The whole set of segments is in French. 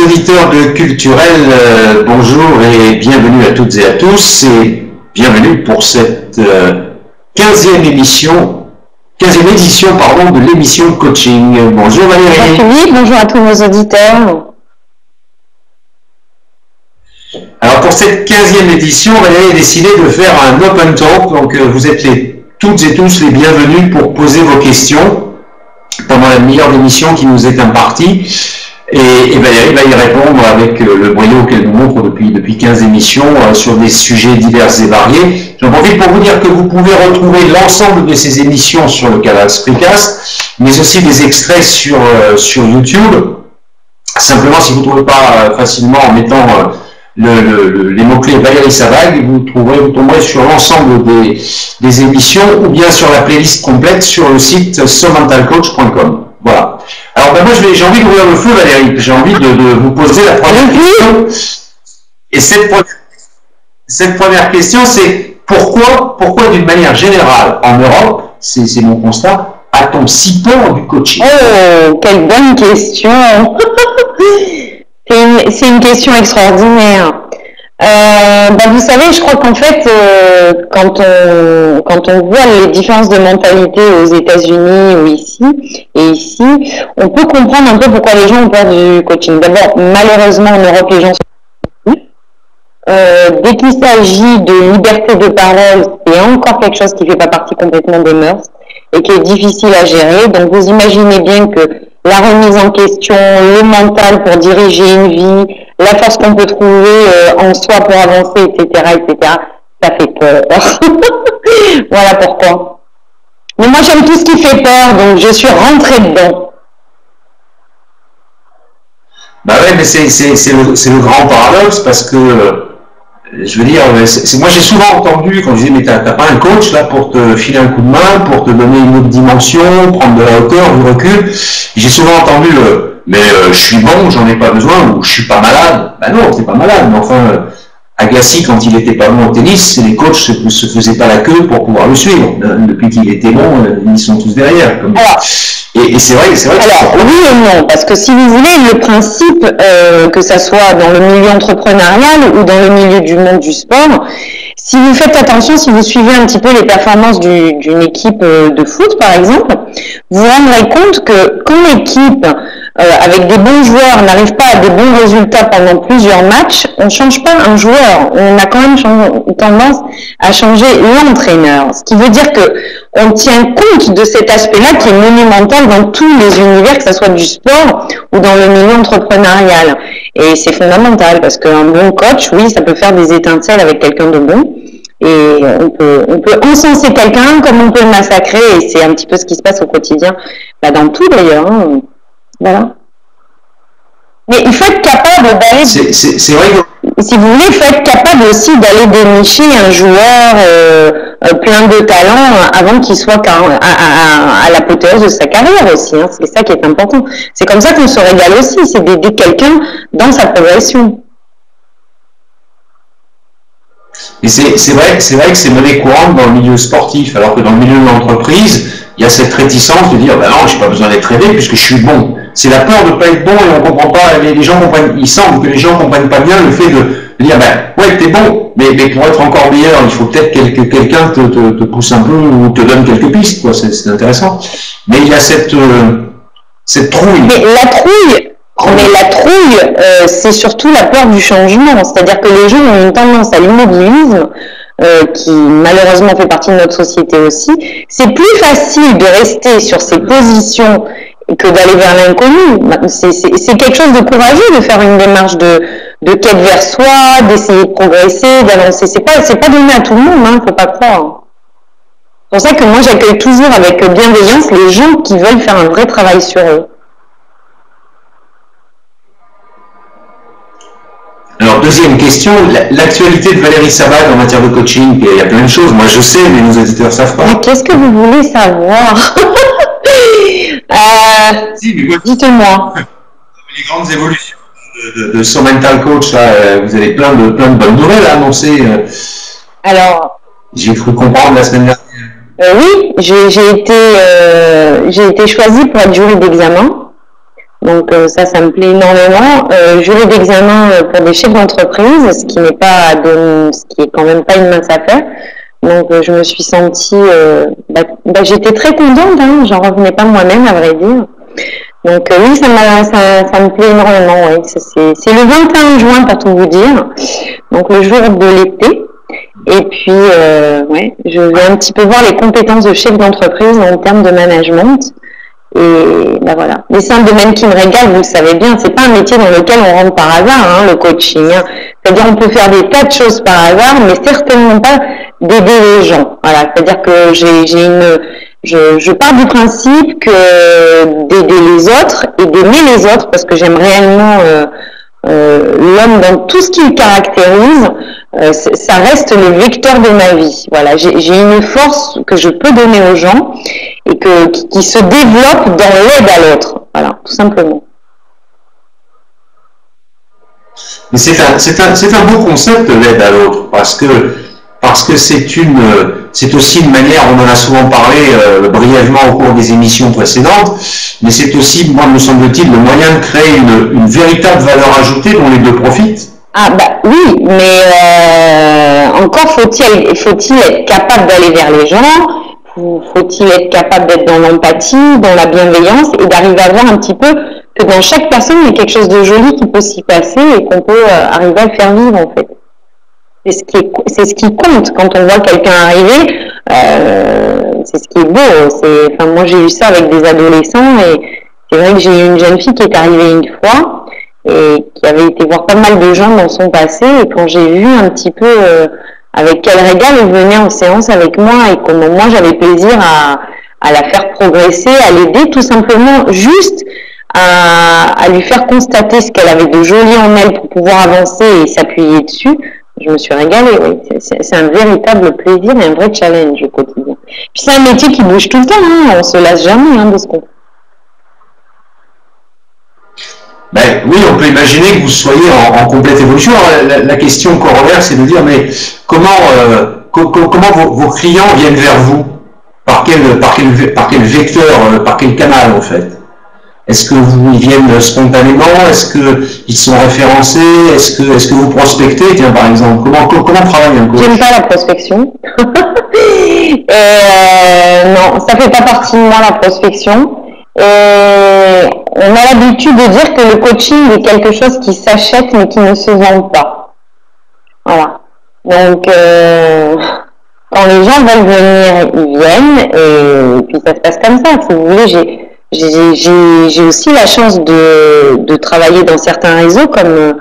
auditeurs de Culturel, bonjour et bienvenue à toutes et à tous et bienvenue pour cette 15e édition de l'émission coaching. Bonjour Valérie. Bonjour Philippe, bonjour à tous nos auditeurs. Alors pour cette 15e édition, Valérie a décidé de faire un open talk, donc vous êtes toutes et tous les bienvenus pour poser vos questions pendant la meilleure émission qui nous est impartie. Et Valérie va y répondre avec le brio qu'elle nous montre depuis 15 émissions sur des sujets divers et variés. J'en profite pour vous dire que vous pouvez retrouver l'ensemble de ces émissions sur le canal Spreecast, mais aussi des extraits sur YouTube. Simplement, si vous ne trouvez pas facilement en mettant les mots-clés Valérie Savag, vous tomberez sur l'ensemble des émissions ou bien sur la playlist complète sur le site somentalcoach.com. Voilà. Alors moi j'ai envie d'ouvrir le feu, Valérie. J'ai envie de vous poser la première question. Et cette première question, c'est pourquoi d'une manière générale en Europe, c'est mon constat, a-t-on si peur du coaching? Oh, quelle bonne question. C'est une question extraordinaire. Vous savez, je crois qu'en fait, quand on voit les différences de mentalité aux États-Unis ou ici, on peut comprendre un peu pourquoi les gens ont peur du coaching. D'abord, malheureusement, en Europe, les gens sont dès qu'il s'agit de liberté de parole, c'est encore quelque chose qui ne fait pas partie complètement des mœurs et qui est difficile à gérer. Donc, vous imaginez bien que la remise en question, le mental pour diriger une vie, la force qu'on peut trouver en soi pour avancer, etc., ça fait peur. Voilà pourquoi. Mais moi, j'aime tout ce qui fait peur, donc je suis rentrée dedans. Bah ouais, mais c'est le grand paradoxe parce que je veux dire, moi j'ai souvent entendu quand je disais mais t'as pas un coach là pour te filer un coup de main, pour te donner une autre dimension, prendre de la hauteur, du recul. J'ai souvent entendu je suis bon, j'en ai pas besoin, ou je suis pas malade. Ben non, t'es pas malade, mais enfin Agassi quand il était pas bon au tennis, les coachs se faisaient pas la queue pour pouvoir le suivre. Depuis qu'il était bon, ils sont tous derrière. Et c'est vrai. Alors oui et non, parce que si vous voulez, le principe, que ça soit dans le milieu entrepreneurial ou dans le milieu du monde du sport, si vous faites attention, si vous suivez un petit peu les performances d'une équipe de foot par exemple, vous vous rendrez compte que quand l'équipe avec des bons joueurs n'arrive pas à des bons résultats pendant plusieurs matchs, on ne change pas un joueur, on a quand même tendance à changer l'entraîneur. Ce qui veut dire que on tient compte de cet aspect-là qui est monumental dans tous les univers, que ce soit du sport ou dans le milieu entrepreneurial. Et c'est fondamental parce qu'un bon coach, oui, ça peut faire des étincelles avec quelqu'un de bon. Et on peut encenser quelqu'un comme on peut le massacrer. Et c'est un petit peu ce qui se passe au quotidien, dans tout d'ailleurs. Hein. Voilà. Mais il faut être capable d'aller... C'est vrai que... Si vous voulez, il faut être capable aussi d'aller dénicher un joueur plein de talent avant qu'il soit à l'apothéose de sa carrière aussi. Hein. C'est ça qui est important. C'est comme ça qu'on se régale aussi, c'est d'aider quelqu'un dans sa progression. Et c'est vrai que c'est monnaie courante dans le milieu sportif, alors que dans le milieu de l'entreprise, il y a cette réticence de dire non, j'ai pas besoin d'être aidé puisque je suis bon. C'est la peur de ne pas être bon et on comprend pas. Les gens comprennent. Il semble que les gens comprennent pas bien le fait de dire ouais, t'es bon, mais pour être encore meilleur, il faut peut-être que quelqu'un te pousse un peu ou te donne quelques pistes. Quoi. C'est intéressant. Mais il y a cette trouille. Mais la trouille, c'est surtout la peur du changement. C'est-à-dire que les gens ont une tendance à l'immobilisme. Qui malheureusement fait partie de notre société aussi, c'est plus facile de rester sur ses positions que d'aller vers l'inconnu. C'est quelque chose de courageux de faire une démarche de quête vers soi, d'essayer de progresser, d'avancer. C'est pas donné à tout le monde, hein, faut pas croire. C'est pour ça que moi j'accueille toujours avec bienveillance les gens qui veulent faire un vrai travail sur eux. Alors, deuxième question, l'actualité de Valérie Savag en matière de coaching, il y a plein de choses, moi je sais, mais nos auditeurs ne savent pas. Mais qu'est-ce que vous voulez savoir? Dites-moi. Les grandes évolutions de So Mental Coach, là, vous avez plein de bonnes nouvelles à annoncer. Alors, j'ai cru comprendre la semaine dernière. Oui, j'ai été choisie pour être jury d'examen. Donc ça me plaît énormément. Jury d'examen pour des chefs d'entreprise, ce qui est quand même pas une mince affaire. Donc je me suis sentie, j'étais très contente, hein, j'en revenais pas moi-même à vrai dire. Donc oui, ça me plaît énormément. Oui. C'est le 21 juin pour tout vous dire, donc le jour de l'été. Et puis je vais un petit peu voir les compétences de chef d'entreprise en termes de management. Et voilà. Mais c'est un domaine qui me régale, vous le savez bien. C'est pas un métier dans lequel on rentre par hasard, hein, le coaching. Hein. C'est-à-dire on peut faire des tas de choses par hasard, mais certainement pas d'aider les gens. Voilà. C'est-à-dire que je pars du principe que d'aider les autres et d'aimer les autres, parce que j'aime réellement l'homme dans tout ce qui le caractérise. Ça reste le vecteur de ma vie. Voilà, j'ai une force que je peux donner aux gens et qui se développe dans l'aide à l'autre. Voilà, tout simplement. Mais c'est un beau concept, l'aide à l'autre, parce que c'est aussi une manière, on en a souvent parlé brièvement au cours des émissions précédentes, mais c'est aussi, moi me semble-t-il, le moyen de créer une véritable valeur ajoutée dont les deux profitent. Ah oui, mais encore faut-il être capable d'aller vers les gens, faut-il être capable d'être dans l'empathie, dans la bienveillance et d'arriver à voir un petit peu que dans chaque personne il y a quelque chose de joli qui peut s'y passer et qu'on peut arriver à le faire vivre en fait. C'est ce qui compte quand on voit quelqu'un arriver, c'est ce qui est beau. Moi j'ai eu ça avec des adolescents et c'est vrai que j'ai eu une jeune fille qui est arrivée une fois et qui avait été voir pas mal de gens dans son passé et quand j'ai vu un petit peu avec quel régal elle venait en séance avec moi et comment moi j'avais plaisir à la faire progresser, à l'aider tout simplement juste à lui faire constater ce qu'elle avait de joli en elle pour pouvoir avancer et s'appuyer dessus. Je me suis régalée, oui. C'est un véritable plaisir et un vrai challenge au quotidien. Puis c'est un métier qui bouge tout le temps, hein. On se lasse jamais de ce qu'on fait. Oui, on peut imaginer que vous soyez en complète évolution. Alors, la question corollaire, c'est de dire, mais comment vos clients viennent vers vous? Par quel vecteur, par quel canal en fait? Est-ce que ils viennent spontanément? Est-ce qu'ils sont référencés? Est-ce que vous prospectez? Tiens, par exemple, comment travaille un coach? J'aime pas la prospection. Non, ça fait pas partie de moi la prospection. On a l'habitude de dire que le coaching est quelque chose qui s'achète mais qui ne se vend pas. Voilà. Donc, quand les gens veulent venir, ils viennent et puis ça se passe comme ça. Si vous voulez, j'ai aussi la chance de travailler dans certains réseaux comme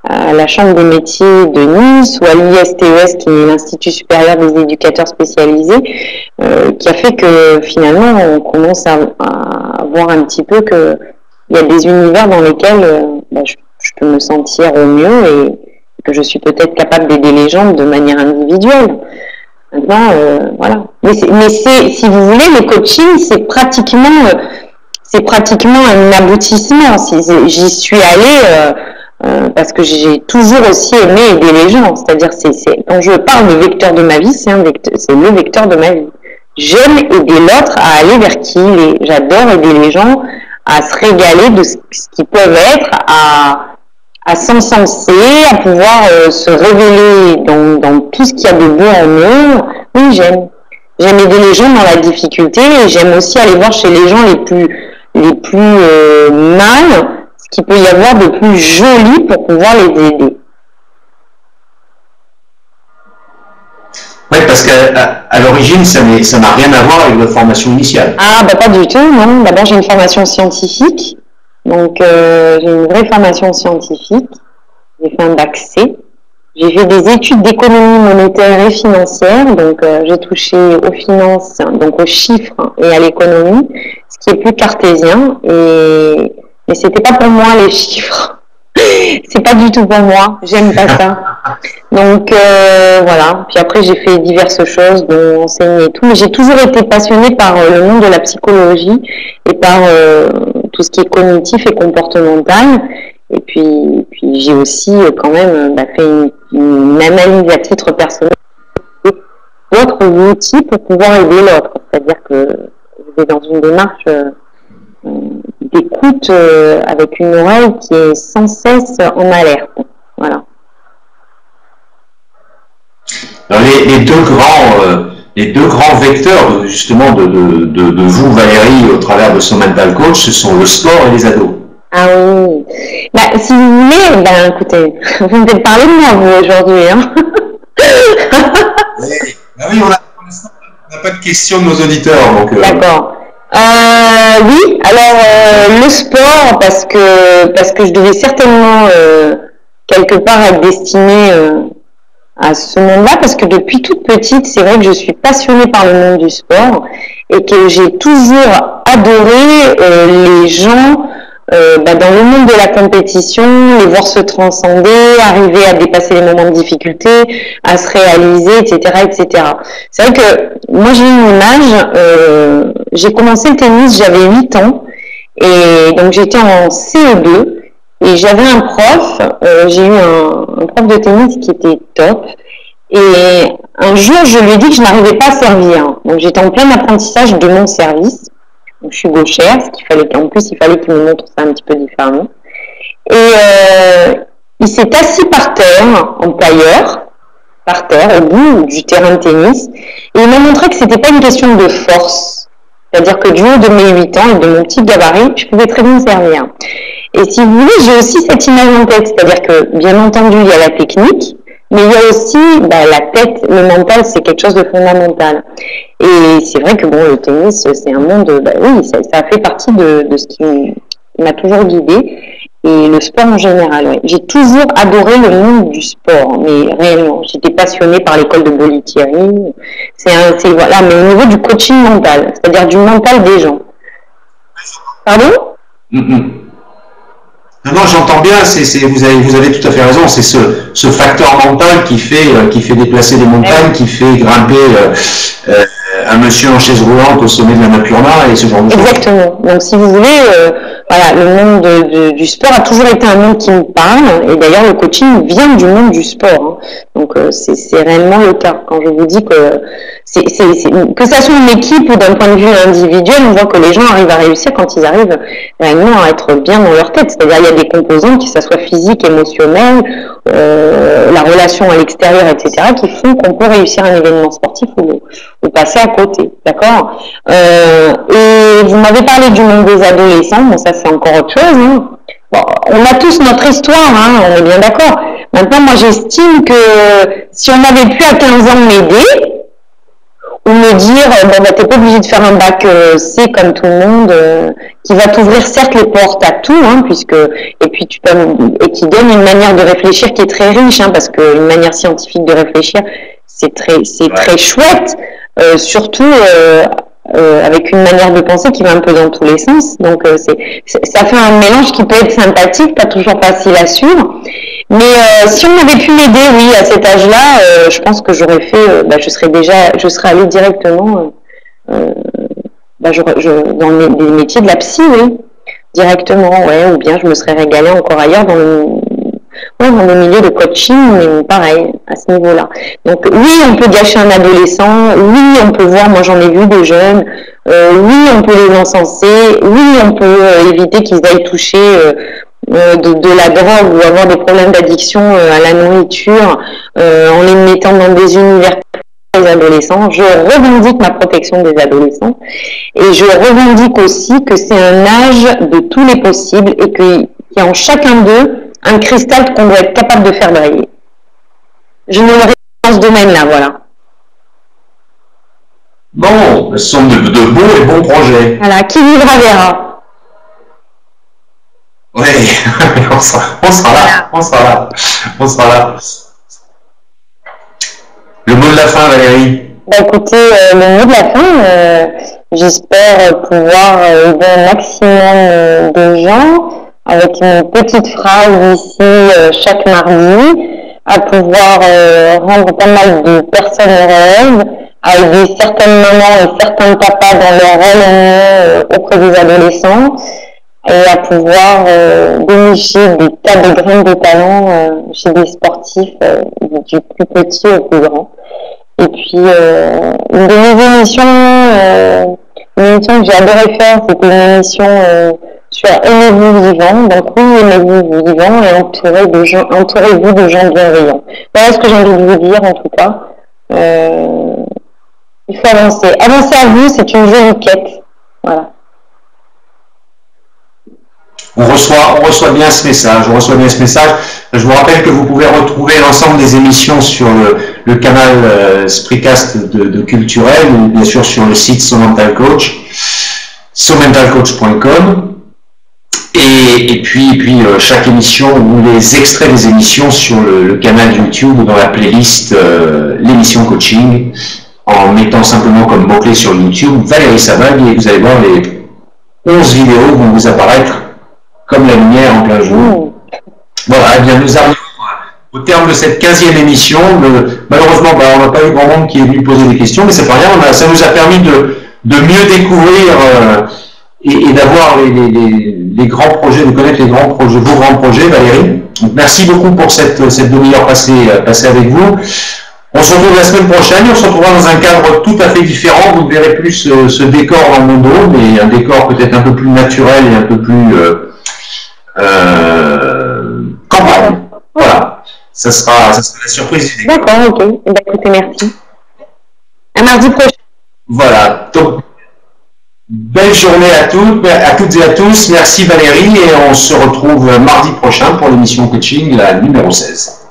à la Chambre des métiers de Nice ou à l'ISTES qui est l'Institut supérieur des éducateurs spécialisés qui a fait que finalement on commence à voir un petit peu que il y a des univers dans lesquels je peux me sentir au mieux et que je suis peut-être capable d'aider les gens de manière individuelle. Maintenant, voilà. Mais si vous voulez, le coaching, c'est pratiquement un aboutissement. J'y suis allée parce que j'ai toujours aussi aimé aider les gens. C'est-à-dire, quand je parle de vecteur de ma vie, c'est le vecteur de ma vie. J'aime aider l'autre à aller vers qui il est. J'adore aider les gens à se régaler de ce qu'ils peuvent être, à s'encenser, à pouvoir se révéler dans tout ce qu'il y a de beau en eux. Oui, j'aime. J'aime aider les gens dans la difficulté et j'aime aussi aller voir chez les gens les plus mal ce qu'il peut y avoir de plus joli pour pouvoir les aider. Oui, parce qu'à l'origine, ça n'a rien à voir avec votre formation initiale. Ah, pas du tout, non. D'abord, j'ai une formation scientifique. Donc, j'ai une vraie formation scientifique. J'ai fait un bac C. J'ai fait des études d'économie monétaire et financière. Donc, j'ai touché aux finances, donc aux chiffres et à l'économie, ce qui est plus cartésien. Mais c'était pas pour moi les chiffres. C'est pas du tout pour moi. J'aime pas ça. Donc, voilà. Puis après, j'ai fait diverses choses, dont enseigner et tout. Mais j'ai toujours été passionnée par le monde de la psychologie et par tout ce qui est cognitif et comportemental. Et puis j'ai aussi quand même fait une analyse à titre personnel d'autres outils pour pouvoir aider l'autre. C'est-à-dire que je vais dans une démarche d'écoute avec une oreille qui est sans cesse en alerte. Voilà. Alors les deux grands vecteurs justement de vous, Valérie, au travers de ce mental coach, ce sont le sport et les ados. Ah oui. Bah, si vous voulez, écoutez, vous me faites parler de moi, vous, aujourd'hui. Hein. Oui, on n'a pas de questions de nos auditeurs. D'accord. Oui, alors le sport, parce que je devais certainement quelque part être destinée à ce monde-là, parce que depuis toute petite, c'est vrai que je suis passionnée par le monde du sport et que j'ai toujours adoré les gens dans le monde de la compétition, les voir se transcender, arriver à dépasser les moments de difficulté, à se réaliser, etc., etc. C'est vrai que moi j'ai une image, j'ai commencé le tennis, j'avais 8 ans, et donc j'étais en CE2, et j'avais un prof, j'ai eu un prof de tennis qui était top, et un jour je lui ai dit que je n'arrivais pas à servir. Donc j'étais en plein apprentissage de mon service. Donc, je suis gauchère, ce qu'il fallait qu'en plus il fallait qu'il me montre ça un petit peu différemment. Et il s'est assis par terre, en tailleur, par terre, au bout du terrain de tennis, et il m'a montré que c'était pas une question de force. C'est-à-dire que du haut de mes 8 ans et de mon petit gabarit, je pouvais très bien servir. Et si vous voulez, j'ai aussi cette image en tête, c'est-à-dire que bien entendu il y a la technique, mais il y a aussi la tête, le mental, c'est quelque chose de fondamental. Et c'est vrai que le tennis, c'est un monde, oui, ça fait partie de ce qui m'a toujours guidée. Et le sport en général, oui. J'ai toujours adoré le monde du sport, mais réellement, j'étais passionnée par l'école de Bollettieri. Voilà, mais au niveau du coaching mental, c'est-à-dire du mental des gens. Pardon? Non, j'entends bien, vous avez tout à fait raison, c'est ce facteur mental qui fait déplacer les montagnes, qui fait grimper un monsieur en chaise roulante au sommet de la Napurna et ce genre de choses. Exactement. Donc si vous voulez, le monde du sport a toujours été un monde qui me parle, et d'ailleurs le coaching vient du monde du sport. Hein. Donc c'est réellement le cas. Quand je vous dis que que ça soit une équipe ou d'un point de vue individuel, on voit que les gens arrivent à réussir quand ils arrivent réellement à être bien dans leur tête. C'est-à-dire il y a des composantes, que ça soit physique, émotionnel, la relation à l'extérieur, etc., qui font qu'on peut réussir un événement sportif ou passer à côté. D'accord. Et vous m'avez parlé du monde des adolescents, bon ça c'est encore autre chose. Hein. Bon, on a tous notre histoire, hein, on est bien d'accord. Maintenant, moi j'estime que si on avait pu à 15 ans m'aider, ou me dire, t'es pas obligé de faire un bac C comme tout le monde, qui va t'ouvrir certes les portes à tout, hein, et puis et qui donne une manière de réfléchir qui est très riche, hein, parce qu'une manière scientifique de réfléchir, c'est très chouette, surtout avec une manière de penser qui va un peu dans tous les sens. Donc ça fait un mélange qui peut être sympathique, pas toujours facile à suivre. Mais si on avait pu m'aider, oui, à cet âge-là, je pense que j'aurais fait, je serais allée directement dans les métiers de la psy, oui, directement, ouais, ou bien je me serais régalée encore ailleurs dans le milieu de coaching, mais pareil, à ce niveau-là. Donc oui, on peut gâcher un adolescent, oui, on peut voir, moi j'en ai vu des jeunes, oui, on peut les encenser, oui, on peut éviter qu'ils aillent toucher de la drogue ou avoir des problèmes d'addiction à la nourriture en les mettant dans des univers des adolescents. Je revendique ma protection des adolescents et je revendique aussi que c'est un âge de tous les possibles et qu'il y a en chacun d'eux un cristal qu'on doit être capable de faire briller. Je me répète dans ce domaine-là, voilà. Bon, ce sont de beaux et bons projets. Voilà, qui vivra verra. Oui, on sera là. Le mot de la fin, Valérie. Écoutez, le mot de la fin, j'espère pouvoir aider un maximum de gens avec une petite phrase ici chaque mardi, à pouvoir rendre pas mal de personnes heureuses, à aider certaines mamans et certains papas dans leur rôle auprès des adolescents, et à pouvoir dénicher des tas de graines de talent chez des sportifs du plus petit au plus grand. Et puis une de mes émissions, une émission que j'ai adoré faire, c'était une émission sur Aimez-vous vivant. Donc oui, aimez-vous vivant et entourez-vous de gens bienveillants. Voilà ce que j'ai envie de vous dire en tout cas. Il faut avancer. Avancer à vous, c'est une jolie quête. Voilà. On reçoit bien ce message. Je vous rappelle que vous pouvez retrouver l'ensemble des émissions sur le canal Spreecast de Culturel ou bien sûr sur le site So Mental Coach, somentalcoach.com. Et puis chaque émission ou les extraits des émissions sur le canal YouTube ou dans la playlist l'émission coaching, en mettant simplement comme mot-clé sur YouTube Valérie Sabag, et vous allez voir les 11 vidéos vont vous apparaître comme la lumière en plein jour. Voilà, eh bien nous arrivons au terme de cette 15e émission. Malheureusement, on n'a pas eu grand monde qui est venu poser des questions, mais c'est pas rien, ça nous a permis de mieux découvrir et d'avoir les grands projets, de connaître les grands projets, vos grands projets, Valérie. Donc, merci beaucoup pour cette demi-heure passée avec vous. On se retrouve la semaine prochaine, on se retrouvera dans un cadre tout à fait différent. Vous ne verrez plus ce décor dans mon dos, mais un décor peut-être un peu plus naturel et un peu plus campagne. Voilà, ça sera la surprise du décor. D'accord, ok. Eh bien, écoutez, merci. À mardi prochain. Voilà, donc belle journée à toutes et à tous. Merci Valérie, et on se retrouve mardi prochain pour l'émission coaching, la numéro 16.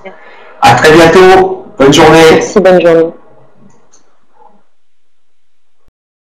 À très bientôt. Bonne journée. Merci, bonne journée.